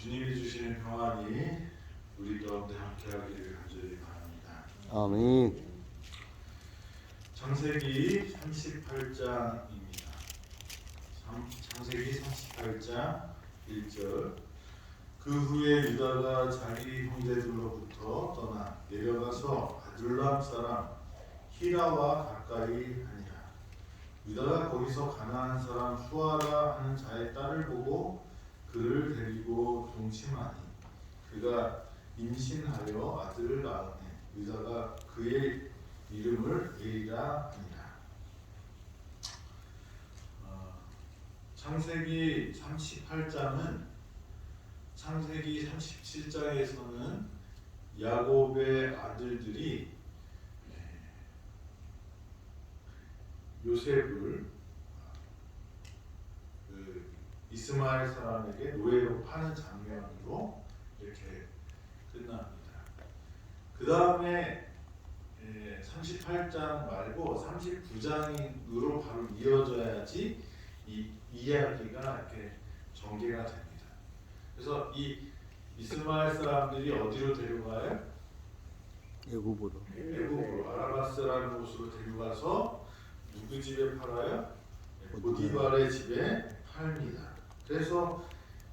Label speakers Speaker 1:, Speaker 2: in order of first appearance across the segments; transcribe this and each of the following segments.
Speaker 1: 주님이 주시는 평안이 우리 가운데 함께하기를 간절히 바랍니다.
Speaker 2: 아멘.
Speaker 1: 창세기 38장입니다. 창세기 38장 1절. 그 후에 유다가 자기 형제들로부터 떠나 내려가서 아둘람 사람 히라와 가까이 하니라. 유다가 거기서 가나안 사람 수아라 하는 자의 딸을 보고 그를 데리고 동침하니 그가 임신하여 아들을 낳으니 유다가 그의 이름을 에리라 하니라. 창세기 38장은 창세기 37장에서는 야곱의 아들들이 요셉을 이스마엘 사람에게 노예로 파는 장면으로 이렇게 끝납니다. 그 다음에 38장 말고 39장으로 바로 이어져야지 이 이야기가 이렇게 전개가 됩니다. 그래서 이 이스마엘 사람들이 어디로 데려가요?
Speaker 2: 애굽으로.
Speaker 1: 애굽으로 아라바스라는 곳으로 데려가서 누구 집에 팔아요? 보디발의 집에 팔니다. 그래서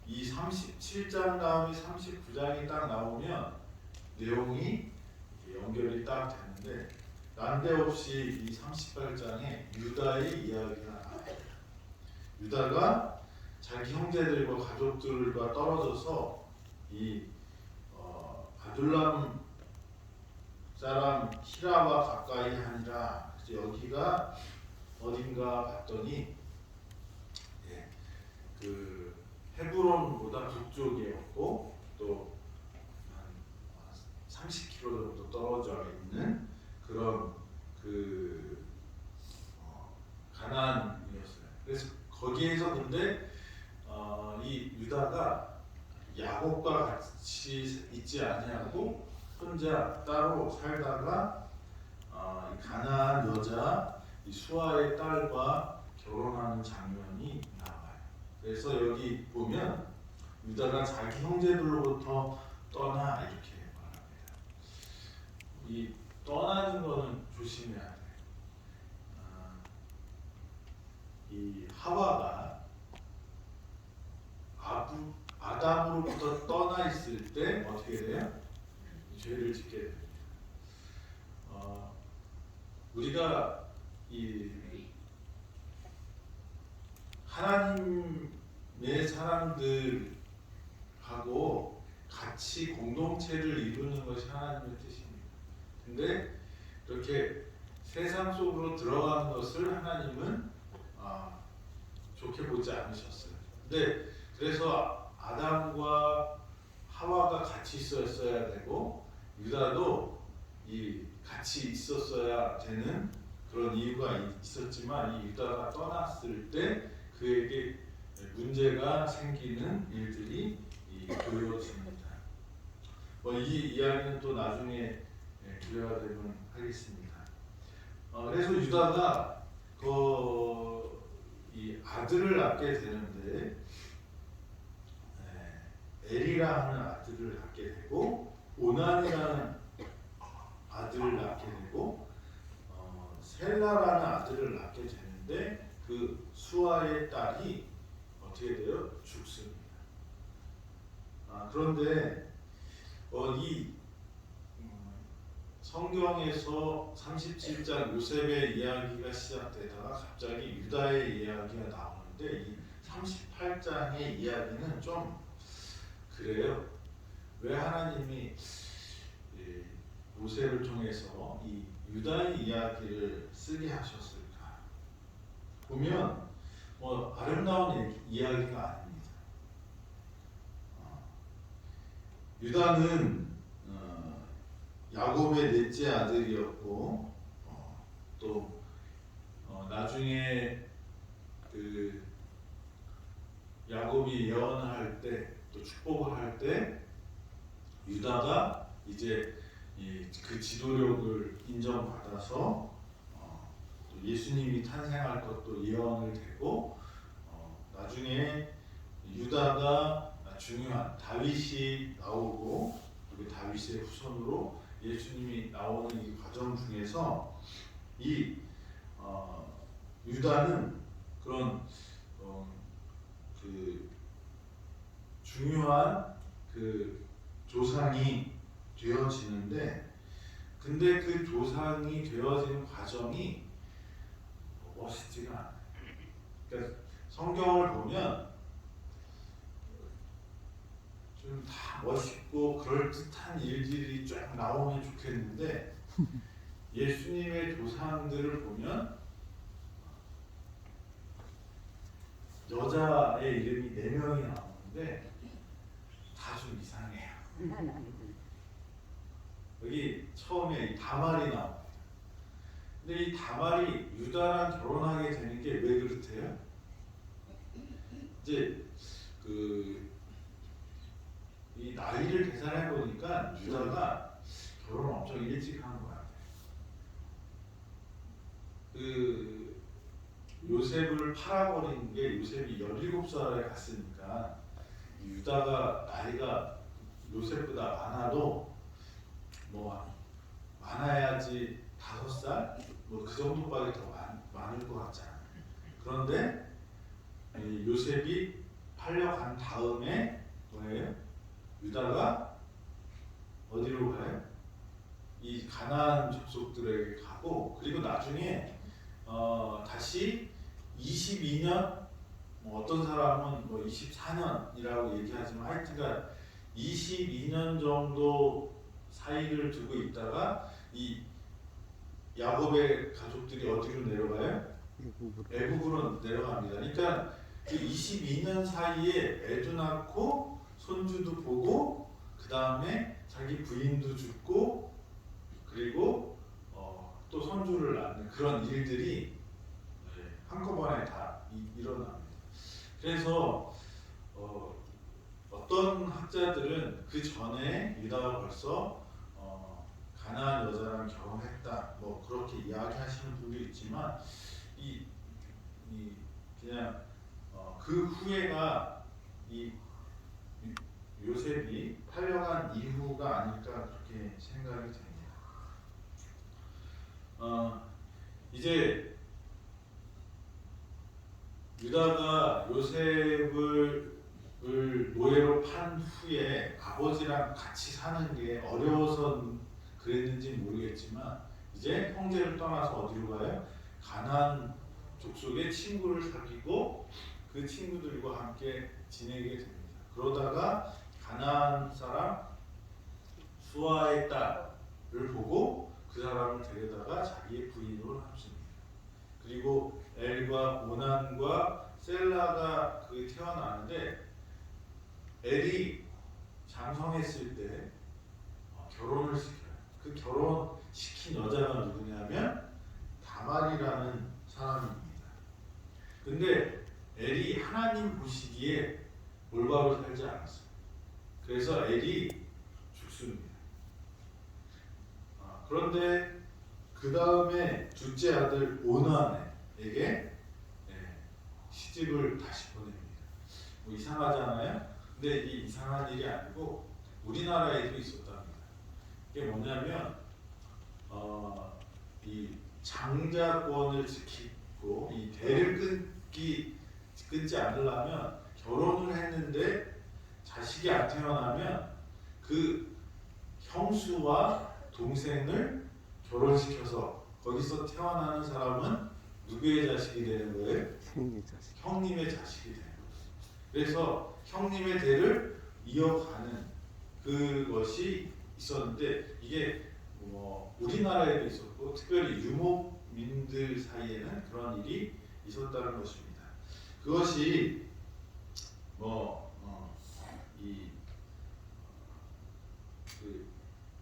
Speaker 1: 이 37장 다음에 39장이 딱 나오면 내용이 연결이 딱 되는데 난데없이 이 38장에 유다의 이야기가 나와요. 유다가 자기 형제들과 가족들과 떨어져서 이 아둘람 사람 히라와 가까이 하니라. 여기가 어딘가 봤더니 그 헤브론보다 북쪽이었고 또 한 30km 정도 떨어져 있는 그런 그 가나안이었어요. 그래서 거기에서 근데 이 유다가 야곱과 같이 있지 아니하고 혼자 따로 살다가 이 가나안 여자 이 수아의 딸과 결혼하는 장면이 나와요. 그래서 여기 보면 유다가 자기 형제들로부터 떠나 이렇게 말합니다. 이 떠나는 거는 조심해야 돼요. 이 하와가 아담으로부터 떠나 있을 때 어떻게 돼요? 죄를 짓게 됩니다. 우리가 이 하나님의 사람들하고 같이 공동체를 이루는 것이 하나님의 뜻입니다. 근데 이렇게 세상 속으로 들어가는 것을 하나님은 좋게 보지 않으셨어요. 근데 그래서 아담과 하와가 같이 있었어야 되고 유다도 같이 있었어야 되는 그런 이유가 있었지만 이 유다가 떠났을 때 그에게 문제가 생기는 일들이 보여집니다. 이 이야기는 또 나중에 기회가 되면 하겠습니다. 그래서 유다가 이 아들을 낳게 되는데 에리라 하는 아들을 낳게 되고 오난이라는 아들을 낳게 되고 셀라라는 아들을 낳게 되는데 그 수아의 딸이 어떻게 돼요? 죽습니다. 그런데 이 성경에서 37장 요셉의 이야기가 시작되다가 갑자기 유다의 이야기가 나오는데 이 38장의 이야기는 좀 그래요. 왜 하나님이 모세를 통해서 이 유다의 이야기를 쓰게 하셨을까? 보면 아름다운 이야기가 아닙니다. 유다는 야곱의 넷째 아들이었고 또 나중에 그 야곱이 예언할 때 또 축복을 할 때 유다가 이제 그 지도력을 인정받아서 또 예수님이 탄생할 것도 예언을 되고 나중에 유다가 중요한 다윗이 나오고 그 다윗의 후손으로 예수님이 나오는 이 과정 중에서 이 유다는 그런 그 중요한 그 조상이 되어지는데, 근데 그 조상이 되어지는 과정이 멋있지가 않아요. 그러니까 성경을 보면 좀 다 멋있고 그럴듯한 일들이 쫙 나오면 좋겠는데 예수님의 조상들을 보면 여자의 이름이 4명이 나오는데 다 좀 이상해요. 여기 처음에 이 다말이 나옵니다. 근데 이 다말이 유다랑 결혼하게 되는 게 왜 그렇대요? 이제 이 나이를 계산해 보니까 유다가 결혼 엄청 일찍 한 것 같아요. 그 요셉을 팔아버린 게 요셉이 17살에 갔으니까 유다가 나이가 요셉보다 많아도 뭐 많아야지 5살? 뭐 그 정도밖에 더 많을 것 같잖아요. 그런데 요셉이 팔려간 다음에 뭐예요? 유다가 어디로 가요? 이 가나안 족속들에게 가고, 그리고 나중에 다시 22년, 뭐 어떤 사람은 뭐 24년이라고 얘기하지만 하여튼간 22년 정도 사이를 두고 있다가 이 야곱의 가족들이 어디로 내려가요? 애굽으로 내려갑니다. 그러니까 그 22년 사이에 애도 낳고 손주도 보고 그 다음에 자기 부인도 죽고 그리고 또 손주를 낳는 그런 일들이 한꺼번에 다 일어납니다. 그래서 어떤 학자들은 그 전에 유다가 벌써 가나안 여자랑 결혼했다 뭐 그렇게 이야기하시는 분도 있지만 그냥 그 후에가 이 요셉이 팔려간 이후가 아닐까 그렇게 생각이 됩니다. 이제 유다가 요셉을 노예로 판 후에 아버지랑 같이 사는 게 어려워서 그랬는지 모르겠지만 이제 형제를 떠나서 어디로 가요? 가나안 족속의 친구를 사귀고 그 친구들과 함께 지내게 됩니다. 그러다가 가나안 사람 수아의 딸을 보고 그 사람을 데려다가 자기의 부인으로 삼습니다. 그리고 엘과 오난과 셀라가 태어나는데 엘이 장성했을 때 결혼을 시켜요. 그 결혼시킨 여자가 누구냐면 다말이라는 사람입니다. 근데 엘이 하나님 보시기에 올바로 살지 않았어요. 그래서 엘이 죽습니다. 그런데 그 다음에 둘째 아들 오난에게 시집을 다시 보냅니다. 뭐 이상하지 않아요? 근데 이 이상한 일이 아니고 우리나라에도 있었답니다. 이게 뭐냐면 이 장자권을 지키고 이 대를 끊지 않으려면 결혼을 했는데 자식이 안 태어나면 그 형수와 동생을 결혼시켜서 거기서 태어나는 사람은 누구의 자식이 되는 거예요? 형님의 자식이 되는 거예요. 그래서 형님의 대를 이어가는 그것이 있었는데 이게 우리나라에도 있었고 특별히 유목민들 사이에는 그런 일이 있었다는 것입니다. 그것이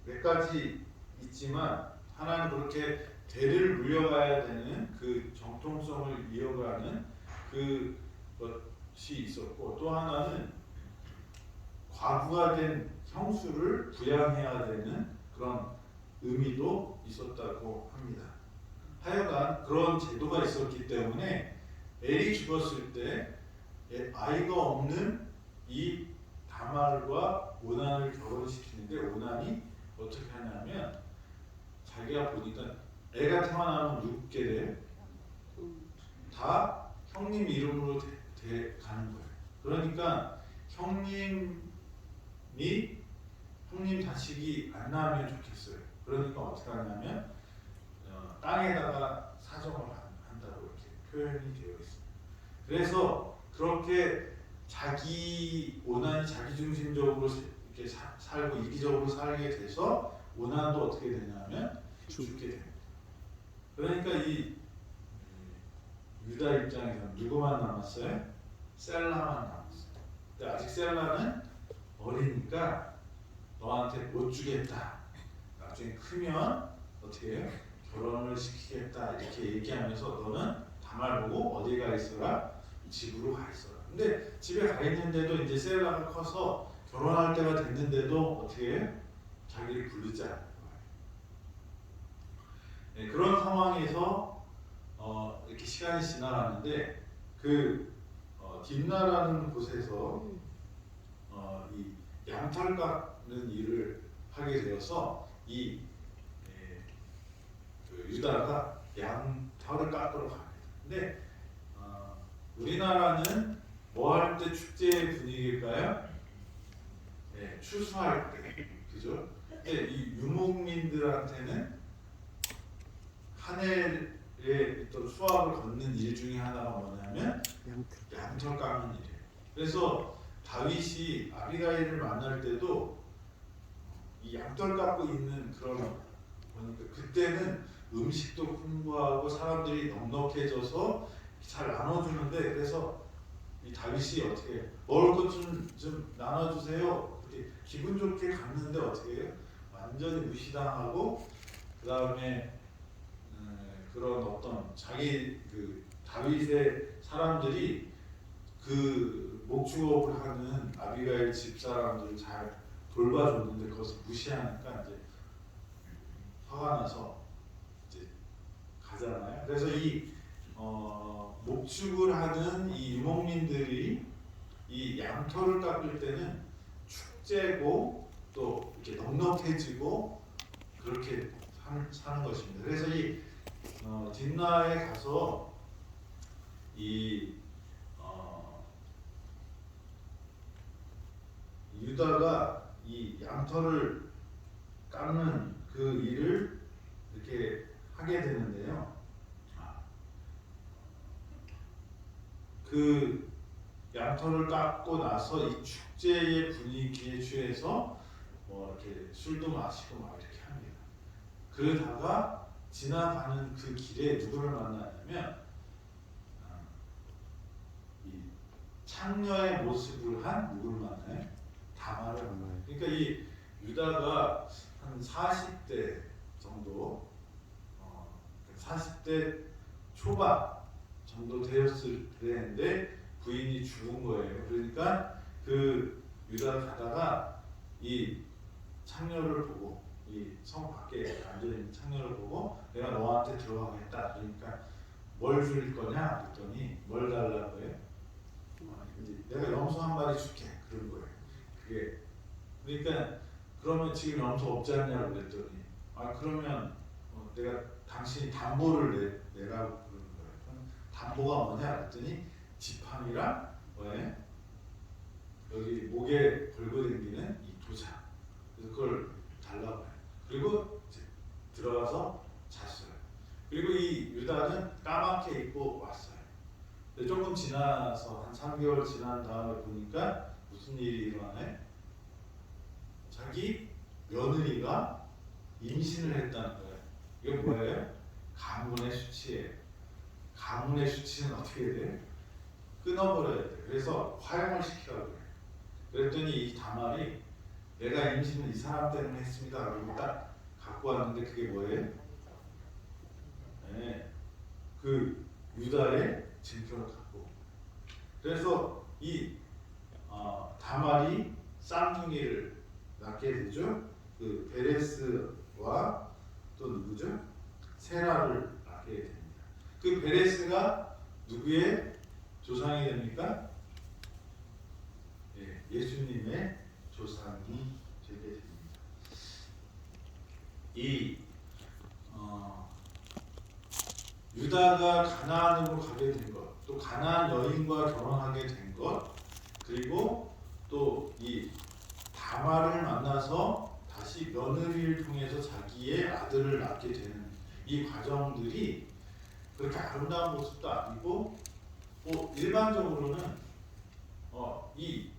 Speaker 1: 몇 가지 있지만 하나는 그렇게 대를 물려가야 되는 그 정통성을 이어가는 그것이 있었고, 또 하나는 과부가 된 형수를 부양해야 되는 그런 의미도 있었다고 합니다. 하여간 그런 제도가 있었기 때문에 엘이 죽었을 때 아이가 없는 이 다말과 오난을 결혼시키는데 오난이 어떻게 하냐면 자기가 보니까 애가 태어나면 6개래 다 형님 이름으로 가는 거예요. 그러니까 형님 자식이 안 나오면 좋겠어요. 그러니까 어떻게 하냐면 땅에다가 사정을 한다고 이렇게 표현이 되어 있습니다. 그래서 그렇게 오난이 자기중심적으로 이렇게 살고 이기적으로 살게 돼서 오난도 어떻게 되냐면 죽게 됩니다. 그러니까 이 유다 입장에서는 누구만 남았어요? 셀라만 남았어요. 근데 아직 셀라는 어리니까 너한테 못 주겠다. 나중에 크면 어떻게 해요? 결혼을 시키겠다 이렇게 얘기하면서 너는 다말 보고 어디 가 있어라? 집으로 가 있어라. 근데 집에 가 있는데도 이제 셀라가 커서 결혼할 때가 됐는데도 어떻게 해요? 자기를 부르지 않는 거예요. 네, 그런 상황에서 이렇게 시간이 지나가는데 딥나라는 곳에서 이 양털 깎는 일을 하게 되어서 그 유다가 양털을 깎으러 갑니다. 근데 우리나라는 뭐 할 때 축제의 분위기일까요? 네, 추수할 때, 그죠? 근데 이 유목민들한테는 한 해에 또 수확을 걷는 일 중에 하나가 뭐냐면 양털 깎는 일이에요. 그래서 다윗이 아비가일을 만날 때도 이 양털 깎고 있는 그런 보니까 그때는 음식도 풍부하고 사람들이 넉넉해져서 잘 나눠주는데 그래서 이 다윗이 어떻게 먹을 것 좀 나눠주세요. 이렇게 기분 좋게 갔는데 어떻게 해요? 완전히 무시당하고 그 다음에 그런 어떤 자기 그 다윗의 사람들이 그 목축업을 하는 아비가일 집 사람들을 잘 돌봐줬는데 그것을 무시하니까 이제 화가 나서 이제 가잖아요. 그래서 이 목축을 하는 이 유목민들이 이 양털을 깎을 때는 축제고 또 이렇게 넉넉해지고 그렇게 사는 것입니다. 그래서 이 딥나에 가서 유다가 이 양털을 깎는 그 일을 이렇게 하게 되는데요. 그 양털을 깎고 나서 이 축제의 분위기에 취해서 뭐 이렇게 술도 마시고 막 이렇게 합니다. 그러다가 지나가는 그 길에 누구를 만나냐면 이 창녀의 모습을 한 누구를 만나요? 다말을 만나요. 그러니까 이 유다가 한 40대 정도, 40대 초반 정도 되었을 때인데 부인이 죽은 거예요. 그러니까 그 유다가 가다가 이 창녀를 보고 이 성 밖에 앉아 있는 창녀를 보고 내가 너한테 들어가겠다. 그러니까 뭘 줄 거냐? 그랬더니 뭘 달라고 해요? 내가 염소 한 마리 줄게. 그런 거예요. 그게 그러니까 그러면 지금 염소 없지 않냐고 그랬더니 그러면 내가 당신이 담보를 내라고 그러는 거예요. 담보가 뭐냐? 그랬더니 지팡이랑 뭐예요? 여기 목에 걸고 다니는 이 도장. 그래서 그걸 달라고 해요. 그리고 이제 들어가서 잤어요. 그리고 이 유다는 까맣게 입고 왔어요. 근데 조금 지나서 한 3개월 지난 다음에 보니까 무슨 일이 일어나네? 자기 며느리가 임신을 했다는 거예요. 이게 뭐예요? 가문의 수치예요. 가문의 수치는 어떻게 돼요? 끊어버려야 돼요. 그래서 화형을 시키라고 해요. 그랬더니 이 다말이 내가 임신을 이 사람 때문에 했습니다. 그리고 딱 갖고 왔는데 그게 뭐예요? 네, 그 유다의 증표를 갖고. 그래서 이 다말이 쌍둥이를 낳게 되죠. 그 베레스와 또 누구죠? 세라를 낳게 됩니다. 그 베레스가 누구의 조상이 됩니까? 예수님의 조상이 되게 됩니다. 이 유다가 가나안으로 가게 된 것, 또 가나안 여인과 결혼하게 된 것, 그리고 또 이 다말을 만나서 다시 며느리를 통해서 자기의 아들을 낳게 되는 이 과정들이 그렇게 아름다운 모습도 아니고, 뭐 일반적으로는 이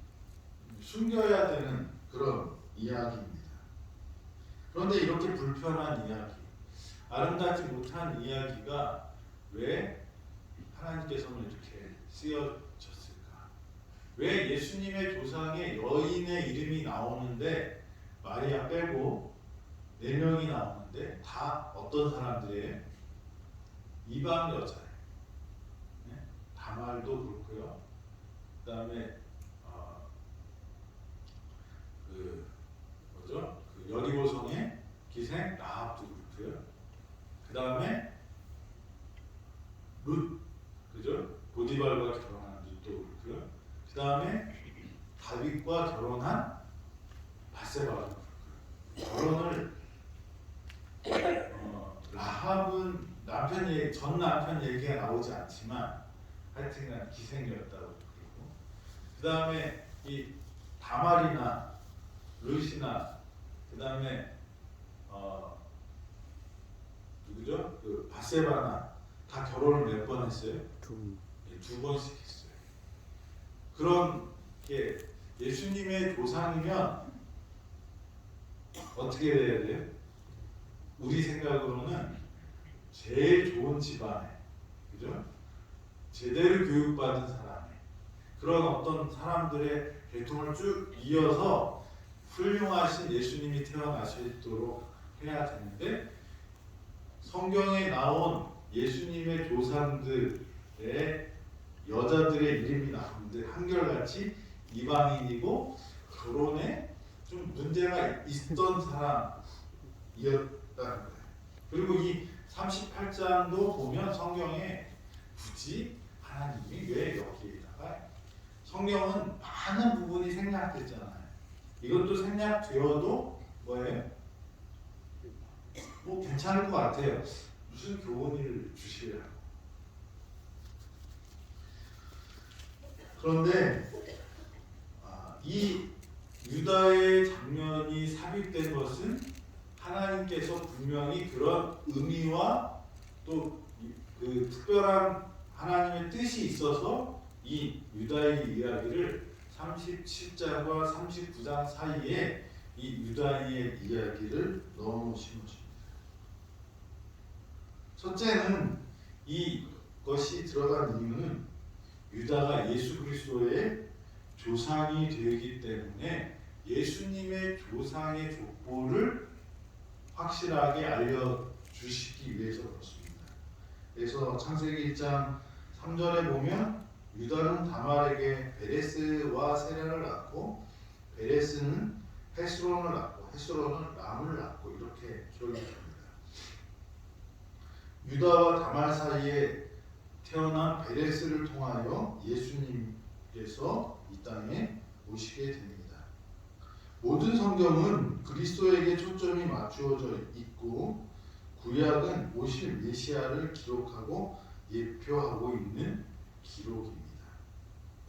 Speaker 1: 숨겨야 되는 그런 이야기입니다. 그런데 이렇게 불편한 이야기, 아름답지 못한 이야기가 왜 하나님께서는 이렇게 쓰여졌을까? 왜 예수님의 조상에 여인의 이름이 나오는데 마리아 빼고 4명이 나오는데 다 어떤 사람들이에요? 이방 여자예요. 네? 다말도 그렇고요. 그 다음에 그 여리고성의 기생 라합도 그렇고요. 그 다음에 룻, 그죠? 보디발과 결혼한 룻도 그렇고요. 그 다음에 다윗과 결혼한 바세바도 그렇고요. 결혼을 라합은 전 남편 얘기가 나오지 않지만 하여튼간 기생이었다고 그러고, 그 다음에 이 다말이나 룻이나 그 다음에 누구죠? 그 바세바나 다 결혼을 몇 번 했어요? 2번씩 했어요. 그런 게 예수님의 조상이면 어떻게 돼야 돼요? 우리 생각으로는 제일 좋은 집안에, 그죠? 제대로 교육받은 사람에, 그런 어떤 사람들의 계통을 쭉 이어서 훌륭하신 예수님이 태어나시도록 해야 되는데, 성경에 나온 예수님의 조상들의 여자들의 이름이 나오는데 한결같이 이방인이고 결혼에 좀 문제가 있던 사람이었다는 거예요. 그리고 이 38장도 보면 성경에 굳이 하나님이 왜 여기에다가, 성경은 많은 부분이 생략됐잖아요. 이것도 생략되어도 뭐예요? 뭐 괜찮을 것 같아요. 무슨 교훈을 주시려고. 그런데 이 유다의 장면이 삽입된 것은 하나님께서 분명히 그런 의미와 또 그 특별한 하나님의 뜻이 있어서 이 유다의 이야기를 37장과 39장 사이에 이 유다의 이야기를 넣어놓으신 것입니다. 첫째는 이것이 들어간 이유는 유다가 예수 그리스도의 조상이 되기 때문에 예수님의 조상의 족보를 확실하게 알려주시기 위해서 그렇습니다. 그래서 창세기 1장 3절에 보면 유다는 다말에게 베레스와 세라를 낳고 베레스는 헤스론을 낳고 헤스론은 람을 낳고 이렇게 기록이 됩니다. 유다와 다말 사이에 태어난 베레스를 통하여 예수님께서 이 땅에 오시게 됩니다. 모든 성경은 그리스도에게 초점이 맞추어져 있고 구약은 오실 메시아를 기록하고 예표하고 있는 기록입니다.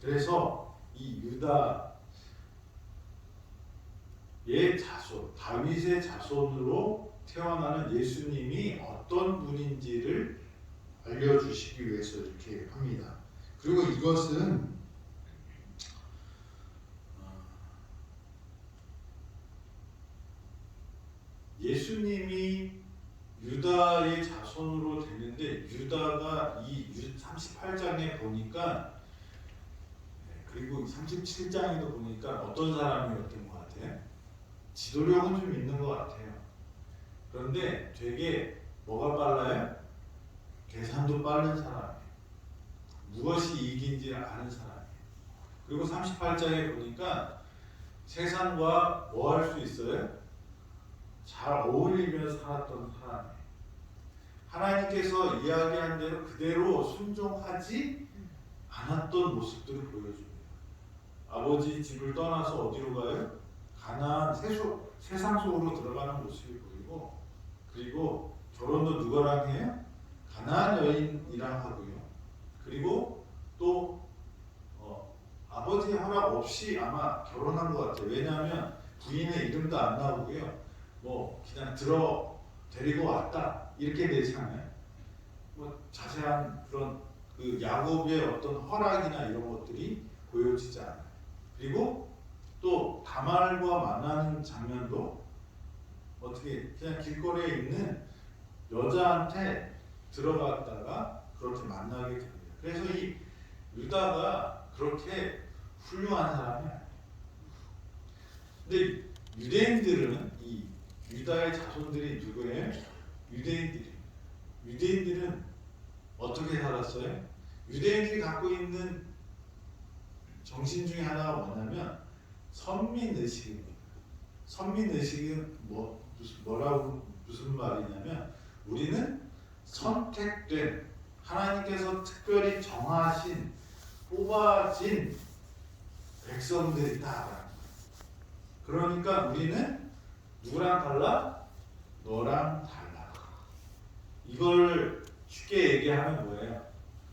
Speaker 1: 그래서 이 유다의 자손, 다윗의 자손으로 태어나는 예수님이 어떤 분인지를 알려주시기 위해서 이렇게 합니다. 그리고 이것은 예수님이 유다의 자손으로 되는데, 유다가 이 38장에 보니까, 그리고 37장에도 보니까 어떤 사람이었던 것 같아요? 지도력은 좀 있는 것 같아요. 그런데 되게 뭐가 빨라요? 계산도 빠른 사람이에요. 무엇이 이익인지 아는 사람이에요. 그리고 38장에 보니까 세상과 뭐 할 수 있어요? 잘 어울리며 살았던 사람이에요. 하나님께서 이야기한 대로 그대로 순종하지 않았던 모습들을 보여줍니다. 아버지 집을 떠나서 어디로 가요? 가나안 세상 속으로 들어가는 모습이 보이고, 그리고 결혼도 누구랑 해요? 가나안 여인이랑 하고요. 그리고 또 아버지 허락 없이 아마 결혼한 것 같아요. 왜냐하면 부인의 이름도 안 나오고요. 뭐 그냥 데리고 왔다 이렇게 되잖아요. 뭐 자세한 그런 그 야곱의 어떤 허락이나 이런 것들이 보여지지 않아요. 그리고 또 다말과 만나는 장면도 어떻게 그냥 길거리에 있는 여자한테 들어갔다가 그렇게 만나게 됩니다. 그래서 이 유다가 그렇게 훌륭한 사람이 아니에요. 근데 유대인들은 이 유다의 자손들이 누구예요? 유대인들은 어떻게 살았어요? 유대인들이 갖고 있는 정신 중에 하나가 뭐냐면 선민의식입니다. 선민의식은 무슨 말이냐면 우리는 선택된 하나님께서 특별히 정하신 뽑아진 백성들이다. 그러니까 우리는 누구랑 달라? 너랑 달라. 이걸 쉽게 얘기하면 뭐예요?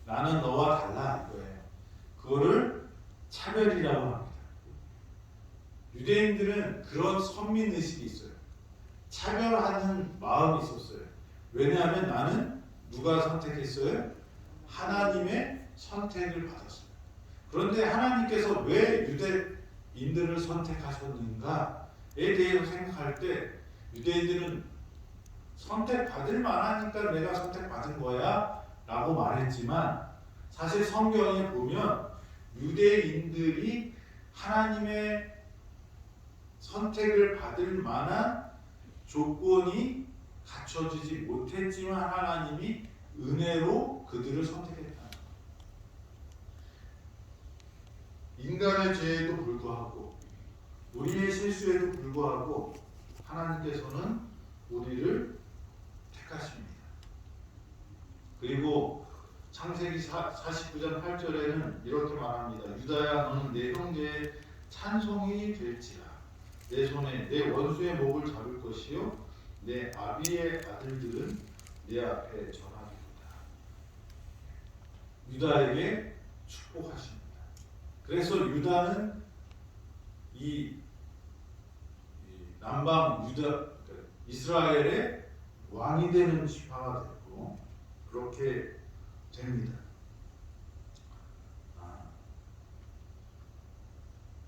Speaker 1: 나는 너와 달라 이거예요. 그거를 차별이라고 합니다. 유대인들은 그런 선민의식이 있어요. 차별하는 마음이 있었어요. 왜냐하면 나는 누가 선택했어요? 하나님의 선택을 받았어요. 그런데 하나님께서 왜 유대인들을 선택하셨는가에 대해서 생각할 때 유대인들은 선택받을 만하니까 내가 선택받은 거야 라고 말했지만 사실 성경에 보면 유대인들이 하나님의 선택을 받을 만한 조건이 갖춰지지 못했지만 하나님이 은혜로 그들을 선택했다. 인간의 죄에도 불구하고 우리의 실수에도 불구하고 하나님께서는 우리를 택하십니다. 그리고 창세기 49장 8절에는 이렇게 말합니다. 유다야 너는 내 형제의 찬송이 될지라. 내 손에 내 원수의 목을 잡을 것이요 내 아비의 아들들은 내 앞에 전하리로다. 유다에게 축복하십니다. 그래서 유다는 이 남방 유다 이스라엘의 왕이 되는 지파가 됐고 그렇게 됩니다.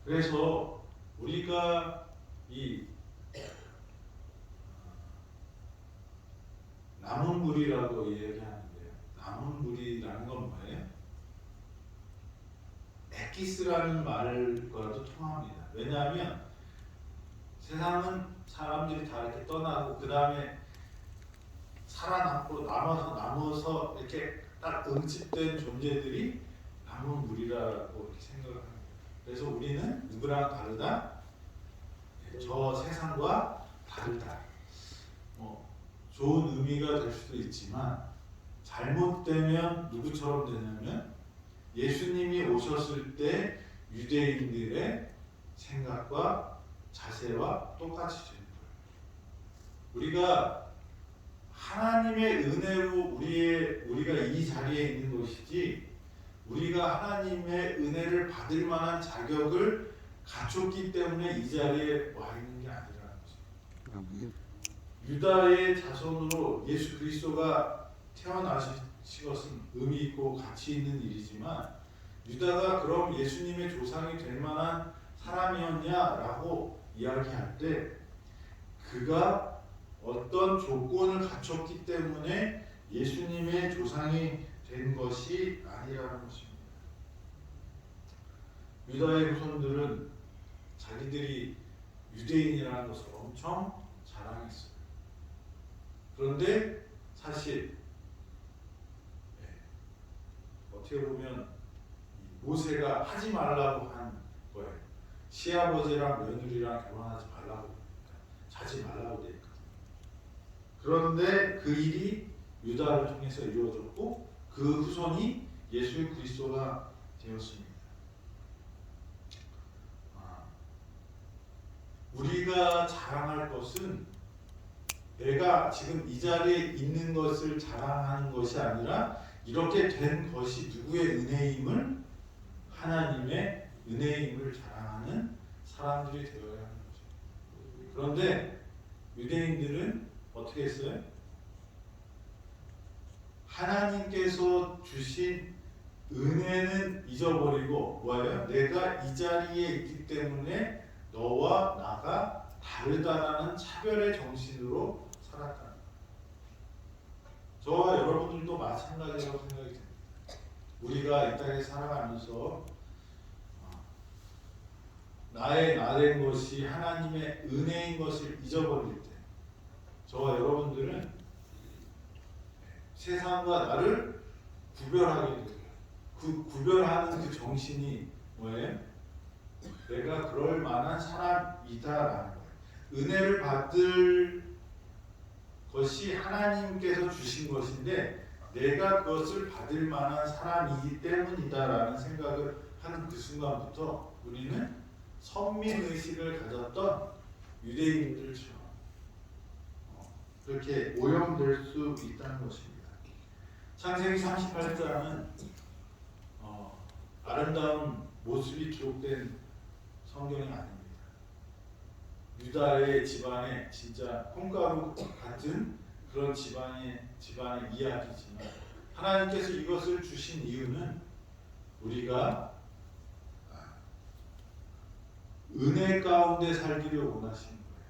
Speaker 1: 그래서 우리가 이 남은 물이라고 이야기하는데요. 남은 물이라는 건 뭐예요? 에키스라는 말과도 통합니다. 왜냐하면 세상은 사람들이 다 이렇게 떠나고 그 다음에 살아남고 남아서 이렇게 딱 응집된 존재들이 남은 물이라고 이렇게 생각을 합니다. 그래서 우리는 누구랑 다르다? 저 세상과 다르다. 좋은 의미가 될 수도 있지만 잘못되면 누구처럼 되냐면 예수님이 오셨을 때 유대인들의 생각과 자세와 똑같이 되는 거예요. 우리가 하나님의 은혜로 우리가 이 자리에 있는 것이지 우리가 하나님의 은혜를 받을 만한 자격을 갖췄기 때문에 이 자리에 와 있는 게 아니라는 것입니다. 유다의 자손으로 예수 그리스도가 태어나신 것은 의미 있고 가치 있는 일이지만 유다가 그럼 예수님의 조상이 될 만한 사람이었냐라고 이야기할 때 그가 어떤 조건을 갖췄기 때문에 예수님의 조상이 된 것이 아니라는 것입니다. 유다의 후손들은 자기들이 유대인이라는 것을 엄청 자랑했어요. 그런데 사실 어떻게 보면 모세가 하지 말라고 한 거예요. 시아버지랑 며느리랑 결혼하지 말라고, 자지 말라고 돼 있거든요. 그런데 그 일이 유다를 통해서 이루어졌고 그 후손이 예수 그리스도가 되었습니다. 우리가 자랑할 것은 내가 지금 이 자리에 있는 것을 자랑하는 것이 아니라 이렇게 된 것이 누구의 은혜임을, 하나님의 은혜임을 자랑하는 사람들이 되어야 하는 거죠. 그런데 유대인들은 어떻게 했어요? 하나님께서 주신 은혜는 잊어버리고 뭐예요? 내가 이 자리에 있기 때문에 너와 나가 다르다라는 차별의 정신으로 살았다. 저와 여러분들도 마찬가지라고 생각이 듭니다. 우리가 이 땅에 살아가면서 나의 나된 것이 하나님의 은혜인 것을 잊어버릴 때 저와 여러분들은 세상과 나를 구별하게 돼요. 그 구별하는 그 정신이 뭐예요? 내가 그럴 만한 사람이다라는 거예요. 은혜를 받을 것이 하나님께서 주신 것인데 내가 그것을 받을 만한 사람이기 때문이다라는 생각을 하는 그 순간부터 우리는 선민의식을 가졌던 유대인들처럼 그렇게 오염될 수 있다는 것입니다. 창세기 38장은 아름다운 모습이 기록된 성경이 아닙니다. 유다의 집안에 진짜 콩가루 같은 그런 집안의 이야기지만 하나님께서 이것을 주신 이유는 우리가 은혜 가운데 살기를 원하시는 거예요.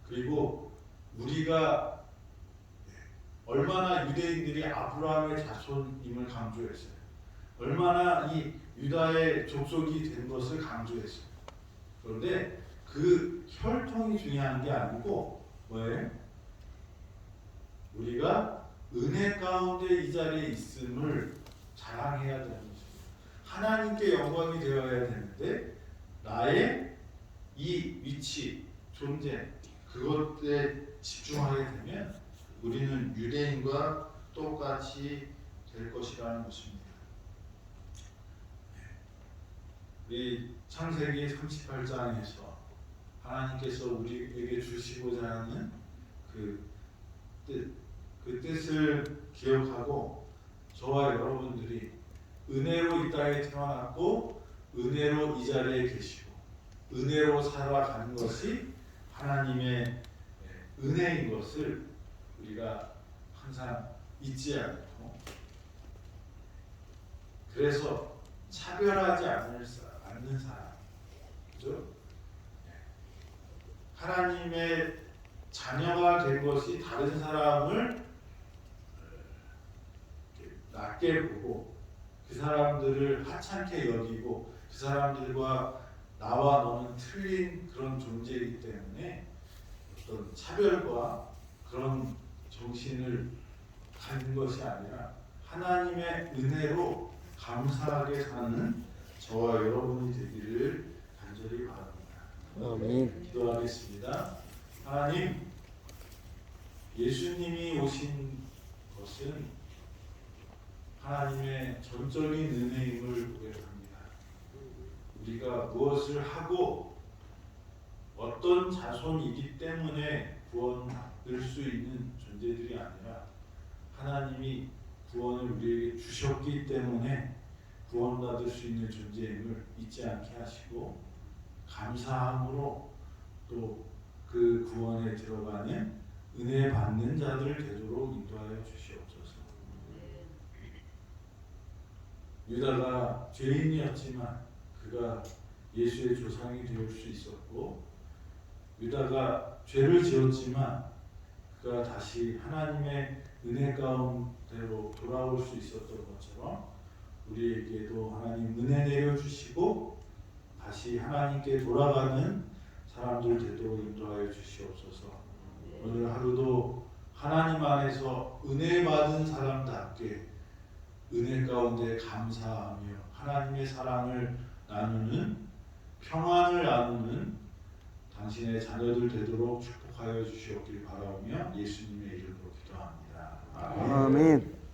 Speaker 1: 그리고 우리가 얼마나 유대인들이 아브라함의 자손임을 강조했어요. 얼마나 이 유다의 족속이 된 것을 강조했어요. 그런데 그 혈통이 중요한 게 아니고 뭐예요? 우리가 은혜 가운데 이 자리에 있음을 자랑해야 되는 것입니다. 하나님께 영광이 되어야 되는데 나의 이 위치, 존재 그것에 집중하게 되면 우리는 유대인과 똑같이 될 것이라는 것입니다. 우리 창세기 38장에서 하나님께서 우리에게 주시고자 하는 그 뜻을 기억하고 저와 여러분들이 은혜로 이 땅에 태어났고 은혜로 이 자리에 계시고 은혜로 살아가는 것이 하나님의 은혜인 것을 우리가 항상 잊지 않고 그래서 차별하지 않는 사람, 그죠? 하나님의 자녀가 된 것이 다른 사람을 낮게 보고 그 사람들을 하찮게 여기고 그 사람들과 나와 너는 틀린 그런 존재이기 때문에 어떤 차별과 그런 정신을 갖는 것이 아니라 하나님의 은혜로 감사하게 사는 저와 여러분이 되기를 간절히 바랍니다.
Speaker 2: 아멘.
Speaker 1: 기도하겠습니다. 하나님, 예수님이 오신 것은 하나님의 전적인 은혜임을 고백합니다. 우리가 무엇을 하고 어떤 자손이기 때문에 구원받을 수 있는 존재들이 아니라 하나님이 구원을 우리에게 주셨기 때문에 구원받을 수 있는 존재임을 잊지 않게 하시고 감사함으로 또 그 구원에 들어가는 은혜 받는 자들 되도록 인도하여 주시옵소서. 유다가 죄인이었지만 그가 예수의 조상이 되올 수 있었고 유다가 죄를 지었지만 그가 다시 하나님의 은혜 가운데로 돌아올 수 있었던 것처럼 우리에게도 하나님 은혜 내려주시고 다시 하나님께 돌아가는 사람들 되도록 인도하여 주시옵소서. 오늘 하루도 하나님 안에서 은혜 받은 사람답게 은혜 가운데 감사하며 하나님의 사랑을 나누는 평안을 나누는 당신의 자녀들 되도록 축복하여 주시옵길 바라오며 예수님의 이름으로 기도합니다. 아멘.
Speaker 2: 아멘.